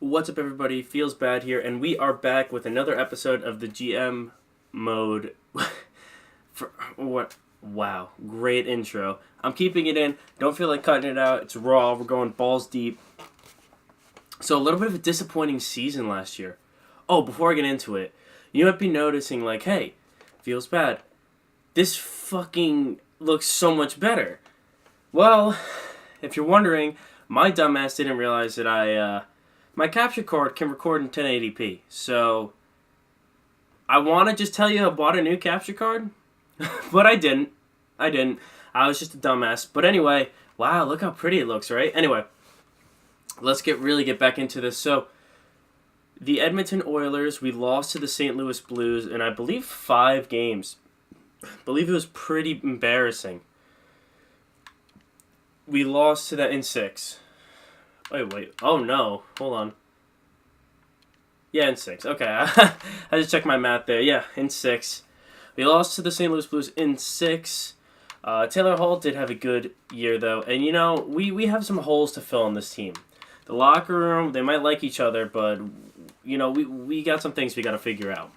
What's up, everybody? Feels Bad here, and we are back with another episode of the GM mode. For what? Wow, great intro. I'm keeping it in. Don't feel like cutting it out. It's raw. We're going balls deep. So a little bit of a disappointing season last year. Oh, before I get into it, you might be noticing like, hey, feels bad. This fucking looks so much better. Well, if you're wondering, my dumbass didn't realize that my capture card can record in 1080p. So, I want to just tell you I bought a new capture card, but I didn't. I was just a dumbass. But anyway, wow, look how pretty it looks, right? Anyway, let's really get back into this. So, the Edmonton OILERS, we lost to the St. Louis Blues in, I believe, 5 games. I believe it was pretty embarrassing. We lost to that in 6. Wait. Oh, no. Hold on. Yeah, in 6. Okay. I just checked my math there. Yeah, in 6. We lost to the St. Louis Blues in 6. Taylor Hall did have a good year, though. And, you know, we have some holes to fill in this team. The locker room, they might like each other, but, you know, we got some things we got to figure out.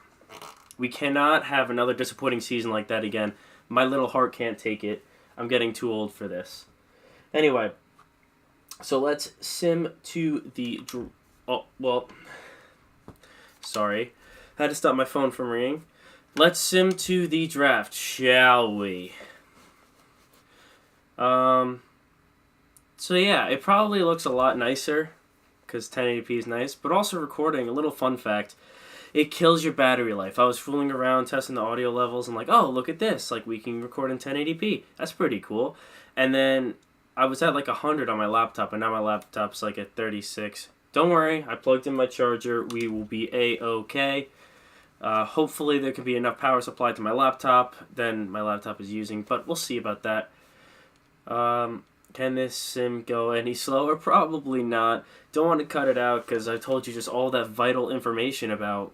We cannot have another disappointing season like that again. My little heart can't take it. I'm getting too old for this. Anyway. So let's sim to the... Sorry. I had to stop my phone from ringing. Let's sim to the draft, shall we? So yeah, it probably looks a lot nicer, because 1080p is nice, but also recording, a little fun fact, it kills your battery life. I was fooling around testing the audio levels, and like, oh, look at this, like we can record in 1080p. That's pretty cool. And then... I was at like 100 on my laptop, and now my laptop's like at 36. Don't worry, I plugged in my charger. We will be A-okay. Hopefully there can be enough power supply to my laptop than my laptop is using, but we'll see about that. Can this sim go any slower? Probably not. Don't want to cut it out because I told you just all that vital information about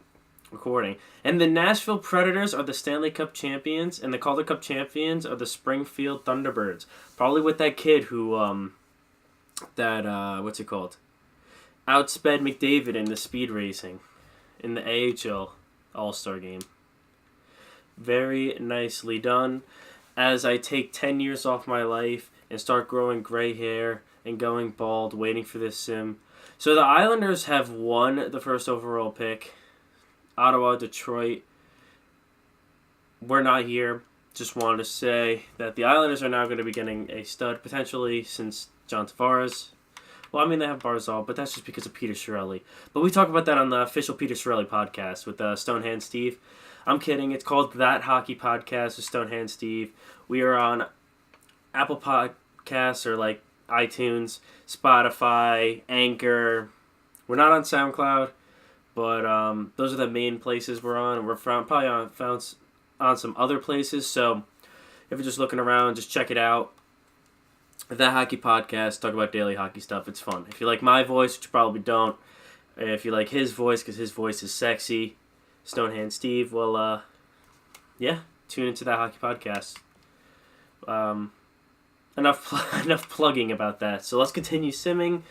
recording. And the Nashville Predators are the Stanley Cup champions, and the Calder Cup champions are the Springfield Thunderbirds. Probably with that kid who, what's it called? Outsped McDavid in the speed racing in the AHL All-Star game. Very nicely done. As I take 10 years off my life and start growing gray hair and going bald, waiting for this sim. So the Islanders have won the first overall pick. Ottawa, Detroit, we're not here. Just wanted to say that the Islanders are now going to be getting a stud, potentially, since John Tavares. Well, I mean, they have Barzal, but that's just because of Peter Chiarelli. But we talk about that on the official Peter Chiarelli podcast with Stonehand Steve. I'm kidding. It's called That Hockey Podcast with Stonehand Steve. We are on Apple Podcasts or, like, iTunes, Spotify, Anchor. We're not on SoundCloud. But those are the main places we're on. We're probably on some other places. So if you're just looking around, just check it out. The Hockey Podcast, talk about daily hockey stuff. It's fun. If you like my voice, which you probably don't. If you like his voice, because his voice is sexy. Stonehand Steve, well, yeah, tune into That Hockey Podcast. Enough plugging about that. So let's continue simming.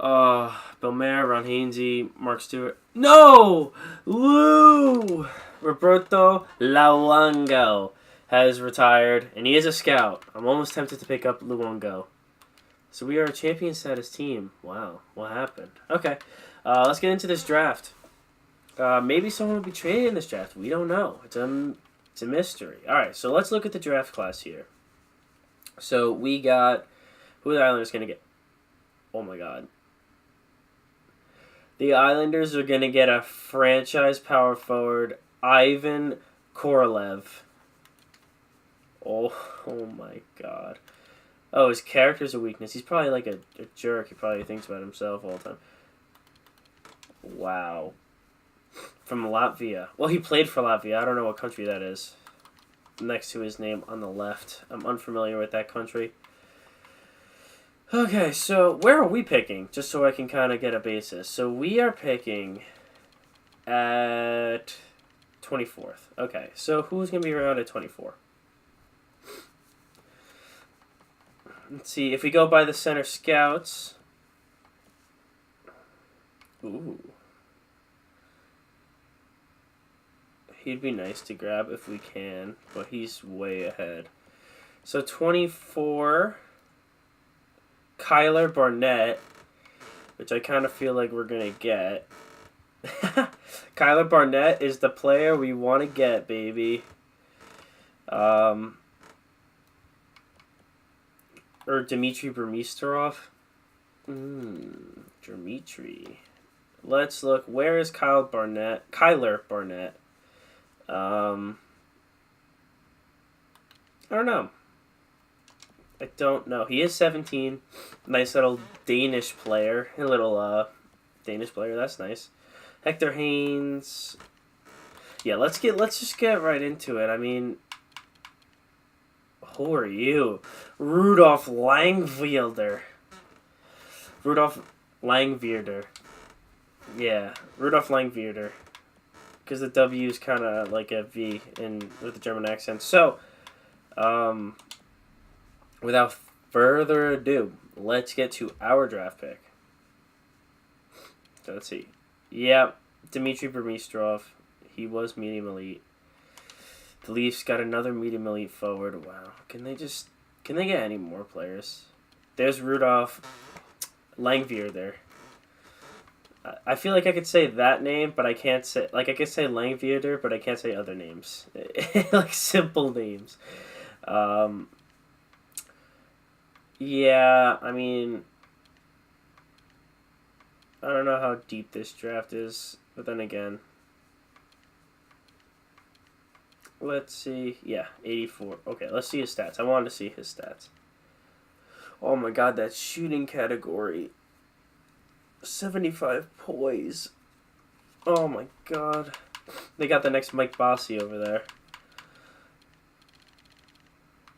Belmer, Ron Hainsey, Mark Stewart. No! Lou! Roberto Luongo has retired, and he is a scout. I'm almost tempted to pick up Luongo. So we are a champion status team. Wow, what happened? Okay, let's get into this draft. Maybe someone will be traded in this draft. We don't know. It's a mystery. All right, so let's look at the draft class here. So we got... Who are the Islanders going to get? Oh, my God. The Islanders are going to get a franchise power forward, Ivan Korolev. Oh my God. Oh, his character's a weakness. He's probably like a jerk. He probably thinks about himself all the time. Wow. From Latvia. Well, he played for Latvia. I don't know what country that is. Next to his name on the left. I'm unfamiliar with that country. Okay, so where are we picking? Just so I can kind of get a basis. So we are picking at 24th. Okay, so who's going to be around at 24? Let's see, if we go by the center scouts, Ooh. He'd be nice to grab if we can, but he's way ahead. So 24, Kyler Barnett, which I kind of feel like we're going to get. Kyler Barnett is the player we want to get, baby. Or Dmitry Burmistrov. Dmitry. Let's look. Where is Kyler Barnett? I don't know. I don't know. He is 17. Nice little Danish player. A little Danish player. That's nice. Hector Haynes. Yeah, let's just get right into it. I mean, who are you? Rudolph Langwielder. Yeah, Rudolph Langwielder. Because the W is kind of like a V with the German accent. So, without further ado, let's get to our draft pick. So let's see. Yeah, Dmitry Burmistrov. He was medium elite. The Leafs got another medium elite forward. Wow. Can they get any more players? There's Rudolph Langwielder. I feel like I could say that name, but I can't say... Like, I could say Langwielder, but I can't say other names. Like, simple names. Yeah, I mean... I don't know how deep this draft is, but then again... Let's see. Yeah, 84. Okay, let's see his stats. I wanted to see his stats. Oh my god, that shooting category... 75 poise. Oh my god. They got the next Mike Bossy over there.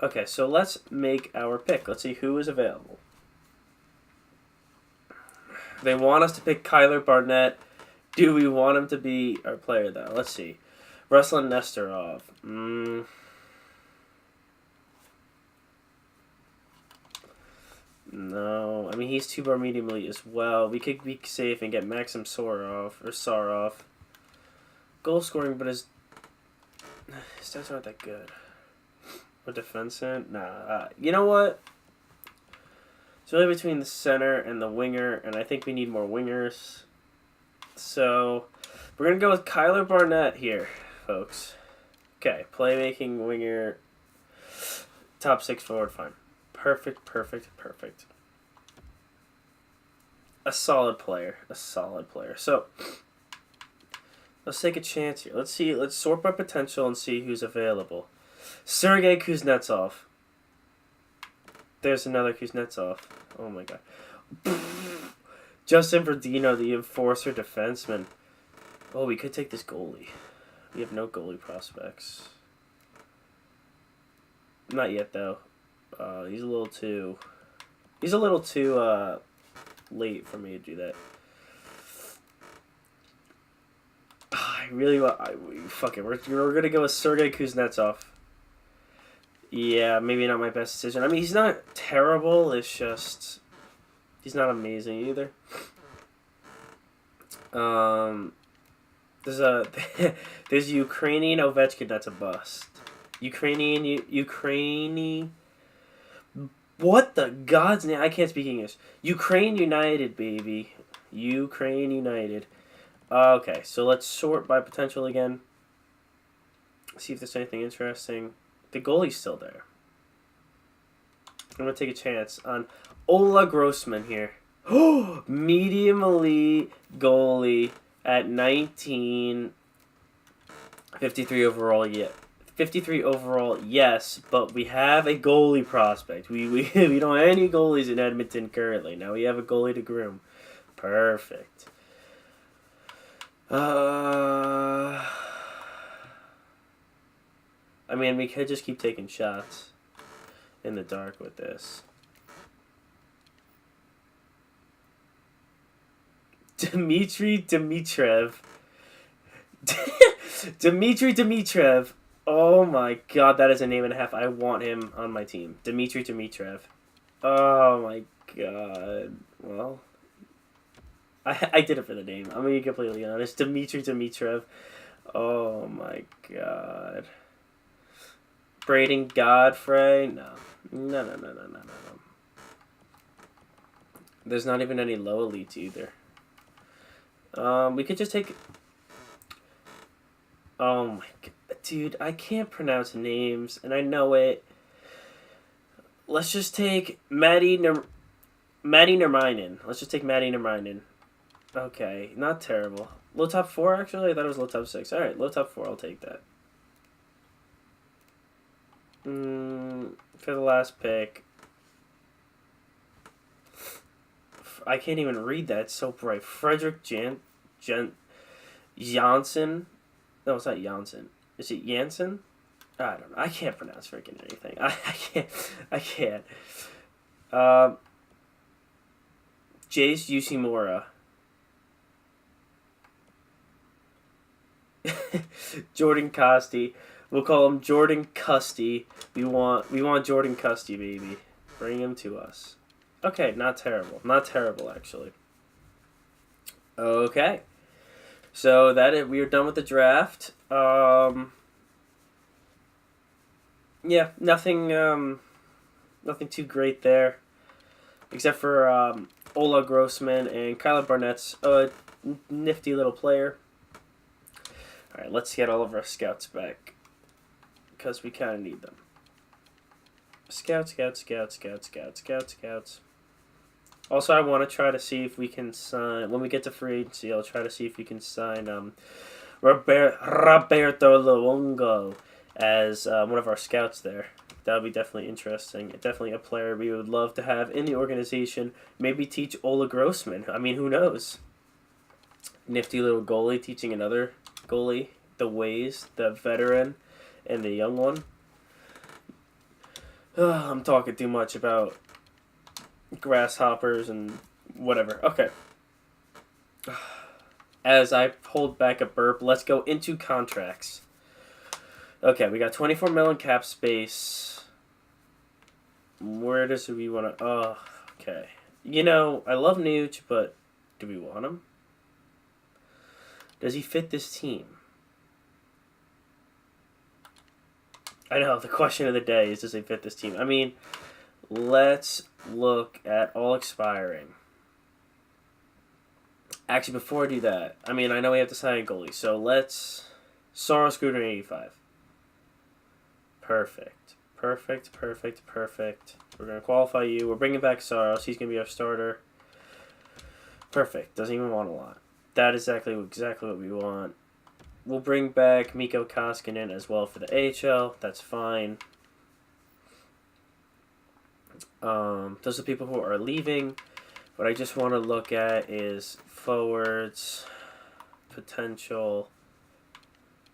Okay, so let's make our pick. Let's see who is available. They want us to pick Kyler Barnett. Do we want him to be our player, though? Let's see. Ruslan Nestorov. No, I mean he's 2-bar medium elite as well. We could be safe and get Maxim Sarov. Goal scoring, but his stats aren't that good. Or defenseman? Nah. You know what? It's really between the center and the winger, and I think we need more wingers. So we're gonna go with Kyler Barnett here, folks. Okay, playmaking winger, top 6 forward, fine. Perfect. A solid player. So, let's take a chance here. Let's see. Let's sort by potential and see who's available. Sergei Kuznetsov. There's another Kuznetsov. Oh my god. Justin Verdino, the enforcer defenseman. Oh, we could take this goalie. We have no goalie prospects. Not yet, though. He's a little too late for me to do that. I really want... fuck it. We're going to go with Sergei Kuznetsov. Yeah, maybe not my best decision. I mean, he's not terrible. It's just... He's not amazing either. There's Ukrainian Ovechkin. That's a bust. Ukrainian... What the God's name? I can't speak English. Ukraine United, baby. Ukraine United. Okay, so let's sort by potential again. See if there's anything interesting. The goalie's still there. I'm going to take a chance on Ola Grossman here. Oh, medium elite goalie at 19. 53 overall, yeah. 53 overall, yes, but we have a goalie prospect. We don't have any goalies in Edmonton currently. Now we have a goalie to groom. Perfect. I mean, we could just keep taking shots in the dark with this. Dmitry Dimitrov. Dmitry Dimitrov. Oh my god, that is a name and a half. I want him on my team. Dmitry Dimitrov. Oh my god. Well, I did it for the name. I'm gonna be completely honest. Dmitry Dimitrov. Oh my god. Braden Godfrey. No. No. There's not even any low elites either. We could just take. Oh my god, dude! I can't pronounce names, and I know it. Let's just take Maddie Nerminen. Let's just take Maddie Nerminen. Okay, not terrible. Low top 4, actually? I thought it was low top 6. Alright, low top 4, I'll take that. For the last pick. I can't even read that. It's so bright. Frederick Janssen. No, it's not Janssen. Is it Janssen? I don't know. I can't pronounce freaking anything. I can't. Jace Yusimura. Jordan Custy. We'll call him Jordan Custy. We want Jordan Custy, baby. Bring him to us. Okay, not terrible. Not terrible, actually. Okay. So we are done with the draft. Yeah, nothing too great there, except for Ola Grossman and Kyler Barnett's a nifty little player. All right, let's get all of our scouts back because we kind of need them. Scouts. Also, I want to try to see if we can sign when we get to free agency. I'll try to see if we can sign Roberto Luongo as one of our scouts there. That would be definitely interesting. Definitely a player we would love to have in the organization. Maybe teach Ola Grossman. I mean, who knows? Nifty little goalie teaching another goalie the ways, the veteran and the young one. I'm talking too much about grasshoppers and whatever. Okay. As I hold back a burp, let's go into contracts. Okay, we got 24 million cap space. Where does we want to... Oh, okay. You know, I love Nuge, but do we want him? Does he fit this team? I know, the question of the day is, does he fit this team? I mean, let's look at all expiring. Actually, before I do that, I mean, I know we have to sign a goalie, so let's... Soros Scooter 85. Perfect. We're going to qualify you. We're bringing back Soros. He's going to be our starter. Perfect. Doesn't even want a lot. That is exactly what we want. We'll bring back Mikko Koskinen as well for the AHL. That's fine. Those are people who are leaving. What I just want to look at is forwards, potential.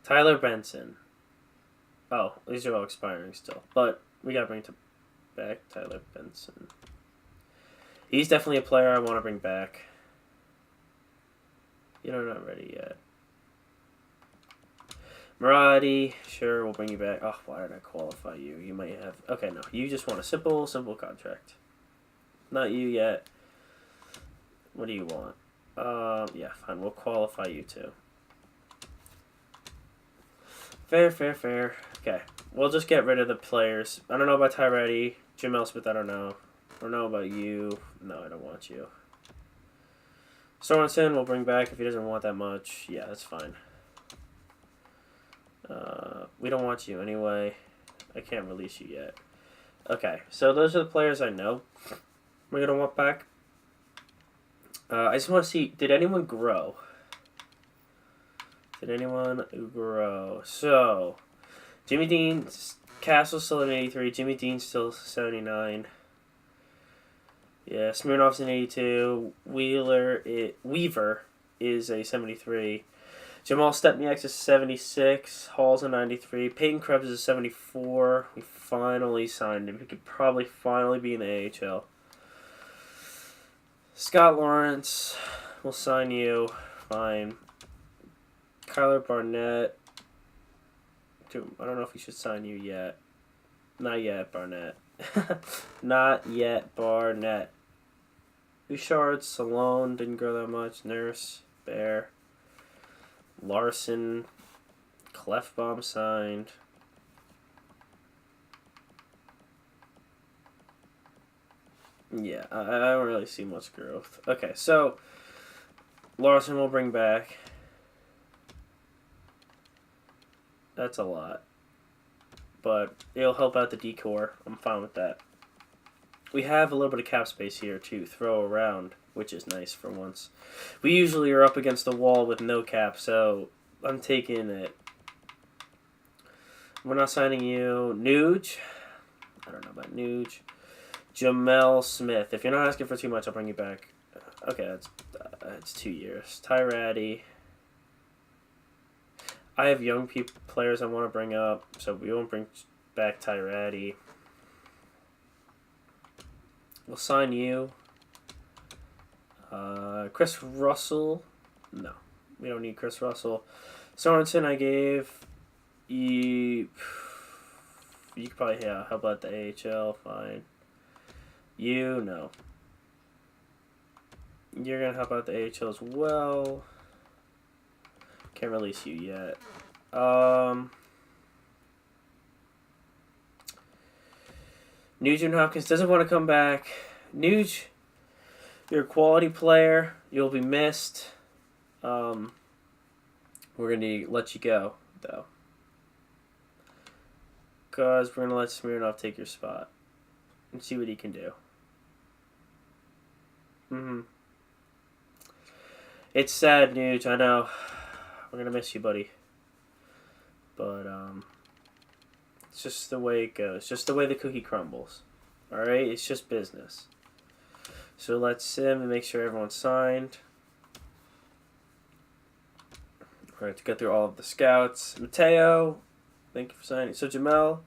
Tyler Benson. Oh, these are all expiring still. But we got to bring back Tyler Benson. He's definitely a player I want to bring back. You know, not ready yet. Maradi, sure, we'll bring you back. Oh, why did I qualify you? You might have... Okay, no. You just want a simple contract. Not you yet. What do you want? Yeah, fine. We'll qualify you too. Fair. Okay. We'll just get rid of the players. I don't know about Tyree. Jim Elspeth, I don't know. I don't know about you. No, I don't want you. Sorensen we'll bring back if he doesn't want that much. Yeah, that's fine. We don't want you anyway. I can't release you yet. Okay, so those are the players I know we're going to want back. I just want to see, did anyone grow? So, Jimmy Dean, Castle's still at 83. Jimmy Dean's still 79. Yeah, Smirnoff's an 82. Weaver is a 73. Jamal Stepniak's a 76. Hall's a 93. Peyton Krebs is a 74. We finally signed him. He could probably finally be in the AHL. Scott Lawrence, we'll sign you. Fine. Kyler Barnett. Dude, I don't know if we should sign you yet. Not yet, Barnett. Not yet, Barnett. Bouchard, Salone, didn't grow that much. Nurse, Bear, Larson, Clefbaum signed. Yeah, I don't really see much growth. Okay, so Larson will bring back. That's a lot. But it'll help out the decor. I'm fine with that. We have a little bit of cap space here to throw around, which is nice for once. We usually are up against the wall with no cap, so I'm taking it. We're not signing you. Nuge. I don't know about Nuge. Jamel Smith. If you're not asking for too much, I'll bring you back. Okay, that's 2 years. Tyraddy. I have young players I want to bring up, so we won't bring back Tyraddy. We'll sign you. Chris Russell. No, we don't need Chris Russell. Sorensen, I gave you. You could probably help out the AHL. Fine. You no. You're gonna help out the AHL as well. Can't release you yet. Nugent Hopkins doesn't want to come back. Nuge, you're a quality player. You'll be missed. We're going to let you go, though. Because we're going to let Smirnoff take your spot. And see what he can do. It's sad, Nuge, I know. We're going to miss you, buddy. But, it's just the way it goes. Just the way the cookie crumbles. Alright? It's just business. So let's sim and make sure everyone's signed. Alright, to go through all of the scouts. Mateo, thank you for signing. So Jamel.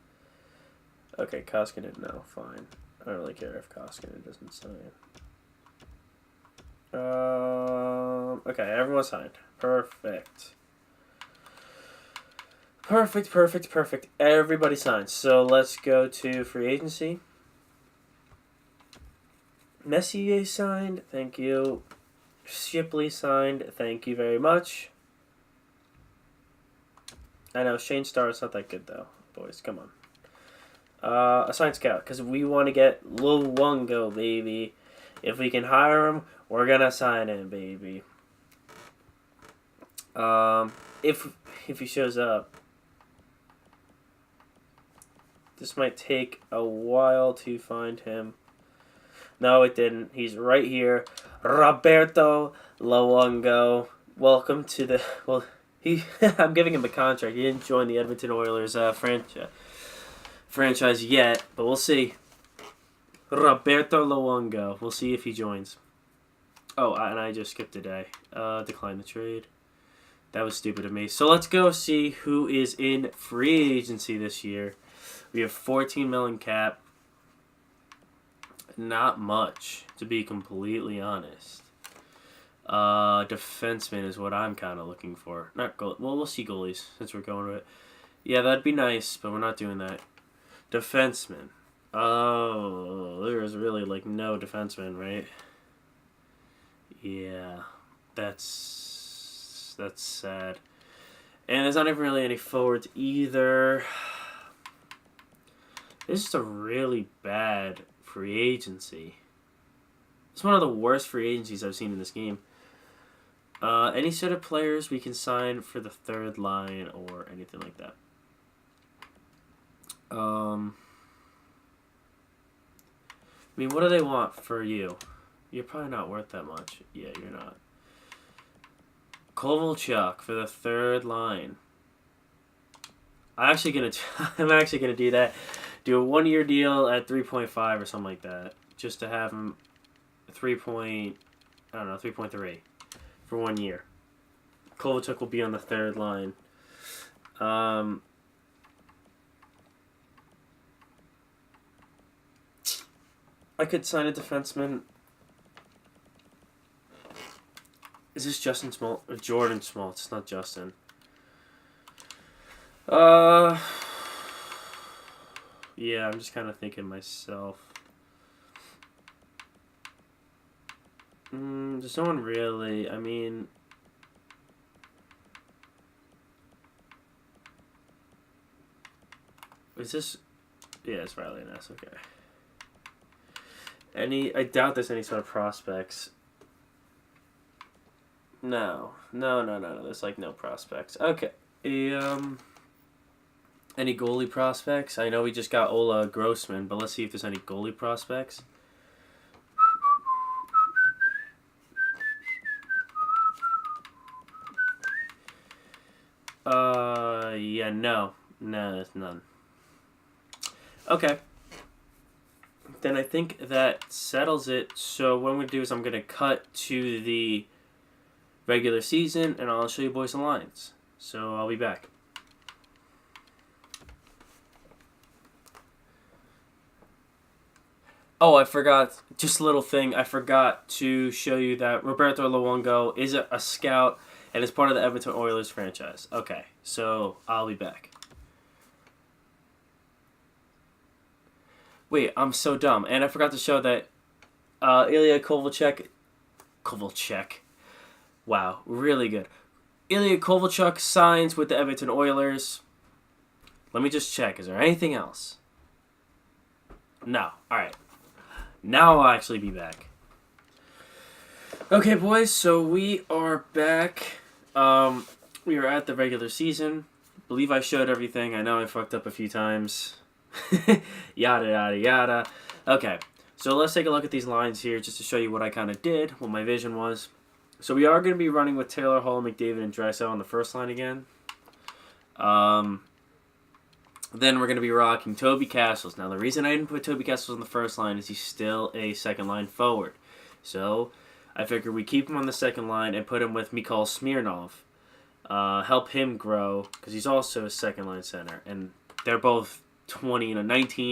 Okay, Koskinen, no, fine. I don't really care if Koskinen doesn't sign. Okay, everyone signed. Perfect. Perfect. Everybody signed. So let's go to free agency. Messier signed. Thank you. Shipley signed. Thank you very much. I know, Shane Starr is not that good, though. Boys, come on. Assign scout, because we want to get Lil Wungo, baby. If we can hire him, we're going to sign him, baby. If he shows up. This might take a while to find him. No, it didn't. He's right here. Roberto Luongo. Welcome to the... Well, I'm giving him a contract. He didn't join the Edmonton Oilers franchise yet, but we'll see. Roberto Luongo. We'll see if he joins. Oh, and I just skipped a day. Decline the trade. That was stupid of me. So let's go see who is in free agency this year. We have 14 million cap. Not much, to be completely honest. Defenseman is what I'm kind of looking for. Not goal. Well, we'll see goalies since we're going to it. Yeah, that'd be nice, but we're not doing that. Defenseman. Oh, there's really like no defenseman, right? Yeah, that's sad. And there's not even really any forwards either. This is a really bad free agency. It's one of the worst free agencies I've seen in this game. Any set of players we can sign for the third line or anything like that. I mean, what do they want for you? You're probably not worth that much. Yeah, you're not. Kovalchuk for the third line. I'm actually gonna do that. Do a 1-year deal at 3.5 or something like that, just to have him 3.3 for 1 year. Kovalchuk will be on the third line. I could sign a defenseman. Is this Justin Small or Jordan Small? It's not Justin. Yeah, I'm just kind of thinking myself. There's no one really. I mean, is this? Yeah, it's Riley Ness. Okay. I doubt there's any sort of prospects. No. There's like no prospects. Okay. Any goalie prospects? I know we just got Ola Grossman, but let's see if there's any goalie prospects. Yeah, no, there's none. Okay. Then I think that settles it. So what I'm going to do is I'm going to cut to the regular season, and I'll show you boys and lines. So I'll be back. Oh, I forgot. Just a little thing. I forgot to show you that Roberto Luongo is a scout and is part of the Edmonton Oilers franchise. Okay, so I'll be back. Wait, I'm so dumb. And I forgot to show that Ilya Kovalchuk... Wow, really good. Ilya Kovalchuk signs with the Edmonton Oilers. Let me just check. Is there anything else? No. Alright. Now I'll actually be back. Okay, boys, so we are back. We are at the regular season. I believe I showed everything. I know I fucked up a few times. Yada, yada, yada. Okay, so let's take a look at these lines here just to show you what I kind of did, what my vision was. So we are going to be running with Taylor Hall, McDavid, and Draisaitl on the first line again. Then we're going to be rocking Toby Castles. Now, the reason I didn't put Toby Castles on the first line is he's still a second line forward. So I figured we keep him on the second line and put him with Mikhail Smirnov. Help him grow because he's also a second line center. And they're both 19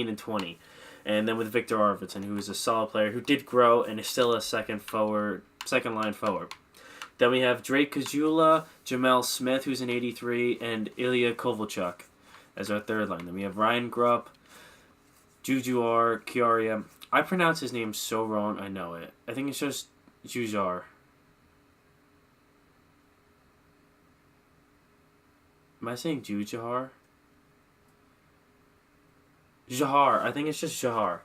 and 20. And then with Victor Arvidsson, who is a solid player who did grow and is still a second line forward. Then we have Drake Kazula, Jamel Smith, who's an 83, and Ilya Kovalchuk as our third line. Then we have Ryan Grupp, Jujuar, Chiaria. I pronounce his name so wrong, I know it. I think it's just Jujar. Am I saying Jujar? Jahar. I think it's just Jahar.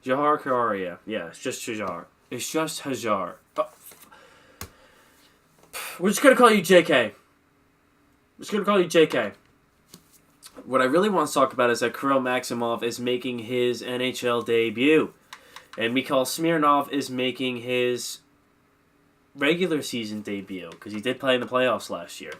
Jahar Chiaria. Yeah, it's just Jahar. It's just Hajar. Oh. We're just going to call you JK. What I really want to talk about is that Kirill Maximov is making his NHL debut. And Mikhail Smirnov is making his regular season debut because he did play in the playoffs last year.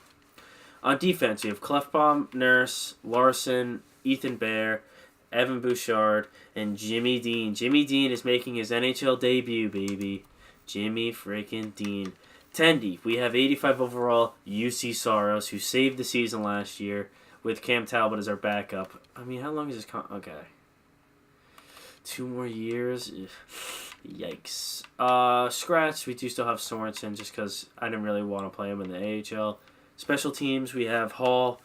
On defense, you have Klefbom, Nurse, Larson, Ethan Bear, Evan Bouchard, and Jimmy Dean. Jimmy Dean is making his NHL debut, baby. Jimmy freaking Dean. 10 deep, we have 85 overall UC Saros, who saved the season last year with Cam Talbot as our backup. I mean, how long is this okay. 2 more years? Yikes. Scratch, we do still have Sorensen just because I didn't really want to play him in the AHL. Special teams, we have Hall,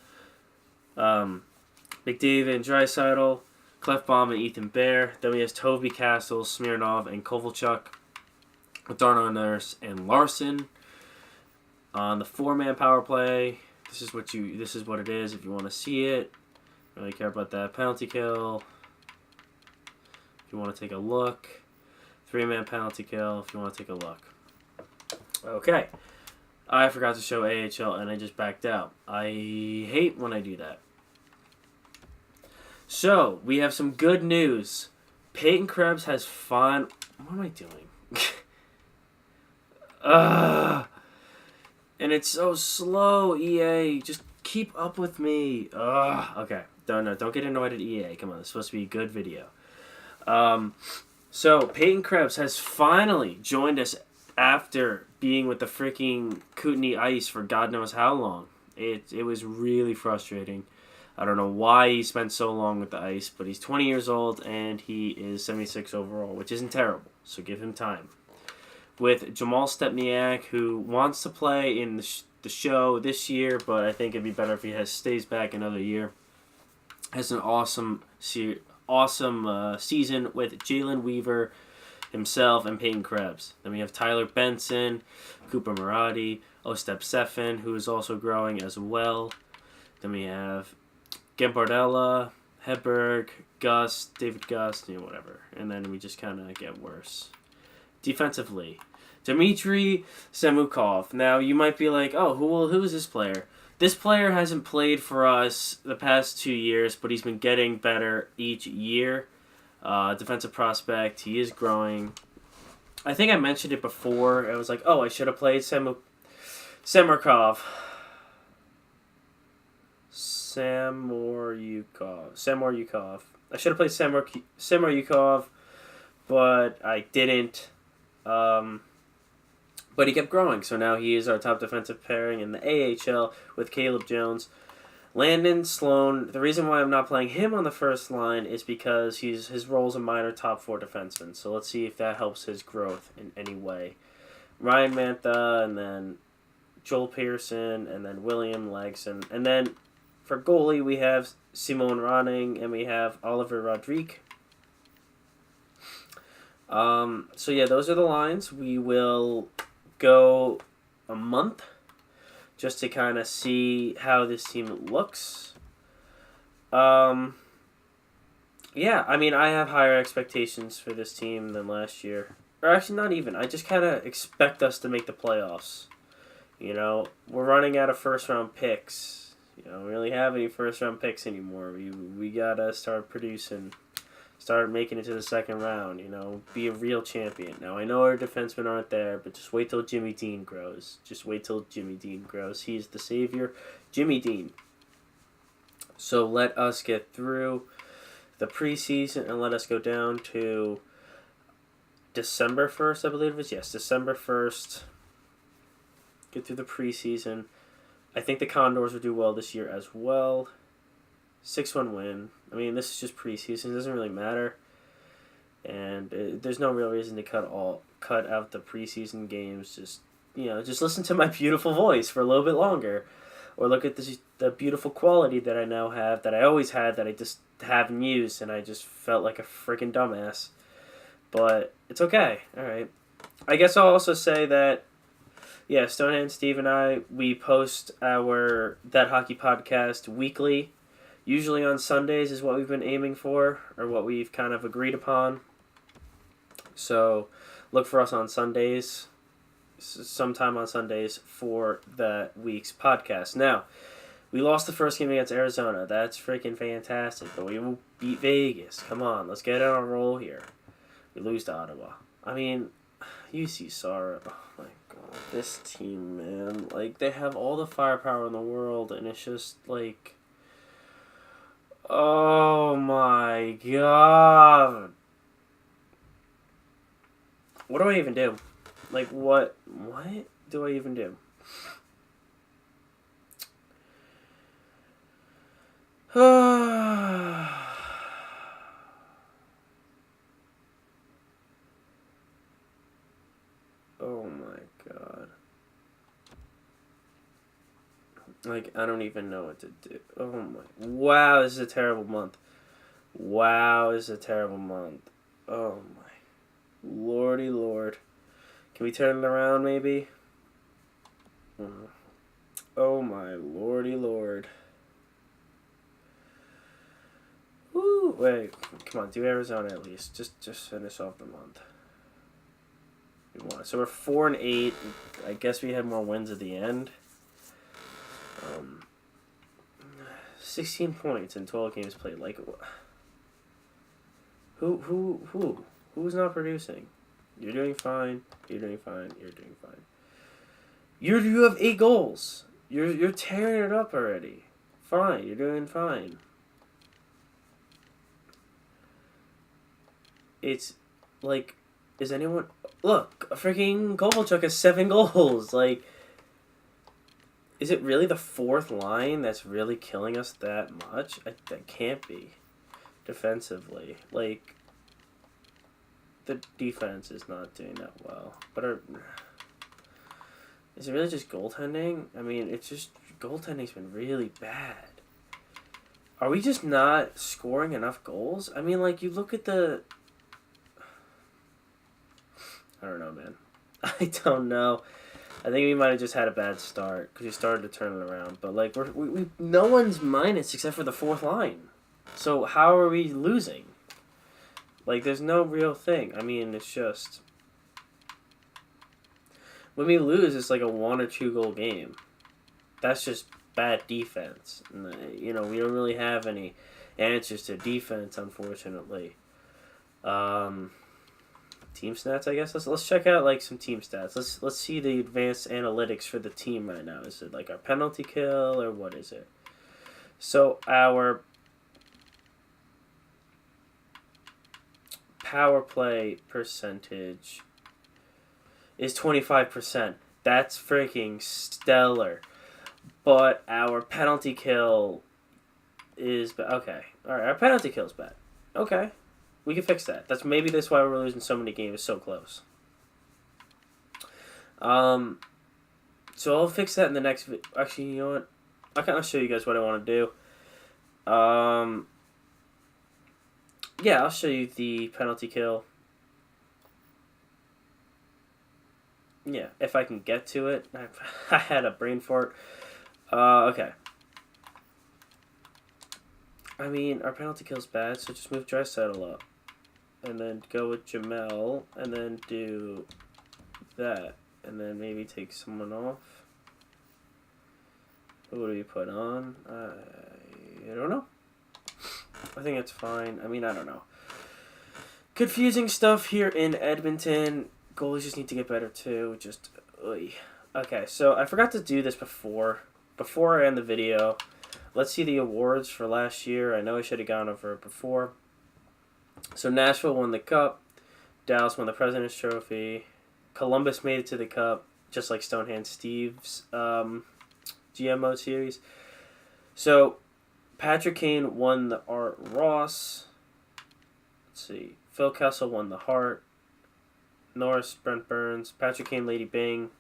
McDavid and Draisaitl, Klefbom and Ethan Bear. Then we have Toby Castles, Smirnov, and Kovalchuk, with Darnell Nurse and Larson. On the 4-man power play, this is what it is if you want to see it. Don't really care about that. Penalty kill, if you want to take a look. 3-man penalty kill, if you want to take a look. Okay. I forgot to show AHL and I just backed out. I hate when I do that. So, we have some good news. Peyton Krebs has What am I doing? And it's so slow, EA. Just keep up with me. Okay. Don't get annoyed at EA. Come on, it's supposed to be a good video. So Peyton Krebs has finally joined us after being with the freaking Kootenay Ice for God knows how long. It was really frustrating. I don't know why he spent so long with the Ice, but he's 20 years old and he is 76 overall, which isn't terrible. So give him time. With Jamal Stepniak, who wants to play in the show this year, but I think it'd be better if he stays back another year. Has an awesome season with Jalen Weaver himself, and Peyton Krebs. Then we have Tyler Benson, Cooper Maradi, Ostep Sefin, who is also growing as well. Then we have Gambardella, Hedberg, Gus, David Gus, whatever. And then we just kind of get worse. Defensively, Dmitry Semukov. Now, you might be like, oh, who is this player? This player hasn't played for us the past 2 years, but he's been getting better each year. Defensive prospect. He is growing. I think I mentioned it before. I was like, oh, I should have played Semukov. Samoryukov. I should have played Samoryukov, but I didn't. But he kept growing, so now he is our top defensive pairing in the AHL with Caleb Jones. Landon Sloan, the reason why I'm not playing him on the first line is because his role is a minor top 4 defenseman, so let's see if that helps his growth in any way. Ryan Mantha, and then Joel Pearson, and then William Legson. And then for goalie, we have Simone Ronning, and we have Oliver Rodrigue. So yeah, those are the lines. We will go a month just to kind of see how this team looks. Yeah, I mean, I have higher expectations for this team than last year. Or actually, not even. I just kind of expect us to make the playoffs. We're running out of first-round picks. We don't really have any first-round picks anymore. We got to start producing. Start making it to the second round, be a real champion. Now, I know our defensemen aren't there, but just wait till Jimmy Dean grows. He's the savior. Jimmy Dean. So let us get through the preseason and let us go down to December 1st, I believe it was. Yes, December 1st. Get through the preseason. I think the Condors will do well this year as well. 6-1 win. I mean, this is just preseason. It doesn't really matter. And there's no real reason to cut out the preseason games. Just listen to my beautiful voice for a little bit longer. Or look at the beautiful quality that I now have, that I always had, that I just haven't used, and I just felt like a freaking dumbass. But it's okay. All right. I guess I'll also say that, yeah, Stonehand Steve and I, we post That Hockey Podcast weekly. Usually on Sundays is what we've been aiming for, or what we've kind of agreed upon. So look for us on Sundays, sometime on Sundays for that week's podcast. Now, we lost the first game against Arizona. That's freaking fantastic, but we will beat Vegas. Come on, let's get on a roll here. We lose to Ottawa. I mean, UC Sara. Oh my god, this team, man. Like, they have all the firepower in the world, and it's just like, oh my god. What do I even do? Like, what do I even do? Oh my god. Like, I don't even know what to do. Oh my. Wow, this is a terrible month. Oh my. Lordy Lord. Can we turn it around, maybe? Oh my Lordy Lord. Woo! Wait, come on, do Arizona at least. Just finish off the month. We won. So we're 4-8. I guess we had more wins at the end. 16 points in 12 games played. Like, who's not producing? You're doing fine. You have 8 goals. You're tearing it up already. Fine. You're doing fine. It's like, is anyone... Look, freaking Kovalchuk has 7 goals. Like, is it really the fourth line that's really killing us that much? That can't be. Defensively. Like, the defense is not doing that well. But is it really just goaltending? I mean, it's just... Goaltending's been really bad. Are we just not scoring enough goals? I mean, like, you look at the... I don't know, man. I don't know. I think we might have just had a bad start because we started to turn it around. But like we no one's minus except for the fourth line. So how are we losing? Like there's no real thing. I mean, it's just when we lose, it's like a 1 or 2 goal game. That's just bad defense. And, we don't really have any answers to defense, unfortunately. Team stats, I guess. Let's check out like some team stats. Let's see the advanced analytics for the team right now. Is it like our penalty kill or what is it? So our power play percentage is 25%. That's freaking stellar. But our penalty kill is okay. All right, our penalty kill is bad. Okay. We can fix that. That's why we're losing so many games so close. So I'll fix that in the next video. Actually, you know what? I'll show you guys what I want to do. Yeah, I'll show you the penalty kill. Yeah, if I can get to it. I had a brain fart. Okay. I mean, our penalty kill's bad, so just move Draisaitl up. And then go with Jamel, and then do that. And then maybe take someone off. Who do we put on? I don't know. I think it's fine. I mean, I don't know. Confusing stuff here in Edmonton. Goalies just need to get better too. Just, oy. Okay, so I forgot to do this before I end the video. Let's see the awards for last year. I know I should have gone over it before. So Nashville won the Cup. Dallas won the President's Trophy. Columbus made it to the Cup, just like Stonehand Steve's GMO series. So Patrick Kane won the Art Ross. Let's see. Phil Kessel won the Hart. Norris, Brent Burns. Patrick Kane, Lady Bing.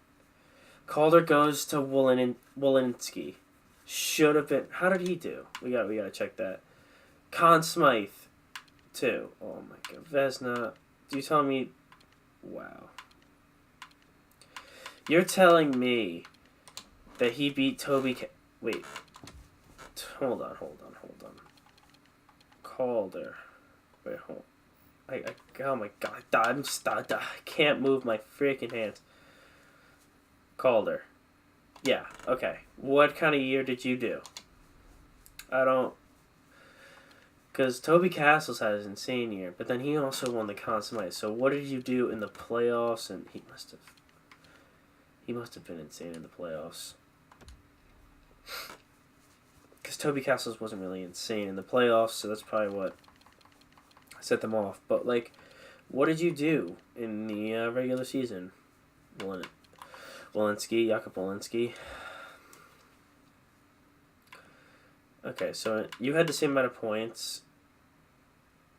Calder goes to Walensky. Should have been. How did he do? We gotta check that. Conn Smythe, 2. Oh my god. Vesna. You telling me? Wow. You're telling me that he beat Toby? Wait. Hold on. Calder. Wait, hold. Oh my god. I can't move my freaking hands. Calder. Yeah, okay. What kind of year did you do? I don't... Because Toby Castles had an insane year, but then he also won the Conn Smythe. So what did you do in the playoffs? And he must have been insane in the playoffs. Because Toby Castles wasn't really insane in the playoffs, so that's probably what set them off. But, like, what did you do in the regular season? Jakob Walensky. Okay, so you had the same amount of points.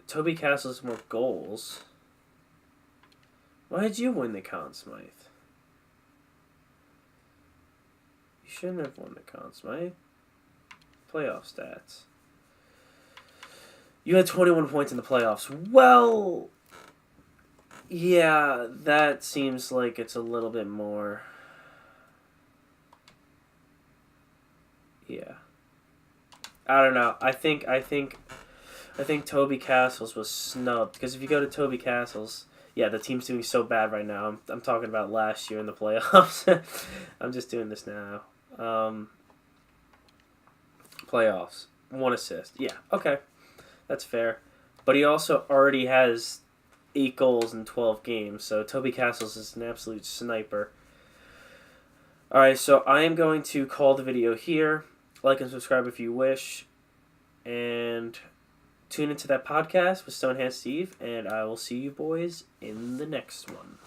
Toby Castles more goals. Why did you win the Conn Smythe? You shouldn't have won the Conn Smythe. Playoff stats. You had 21 points in the playoffs. Well, yeah, that seems like it's a little bit more. Yeah. I don't know. I think Toby Castles was snubbed because if you go to Toby Castles, yeah, the team's doing so bad right now. I'm talking about last year in the playoffs. I'm just doing this now. Playoffs, 1 assist. Yeah, okay, that's fair. But he also already has 8 goals in 12 games, so Toby Castles is an absolute sniper. All right, so I am going to call the video here. Like and subscribe if you wish. And tune into that podcast with Stonehand Steve. And I will see you boys in the next one.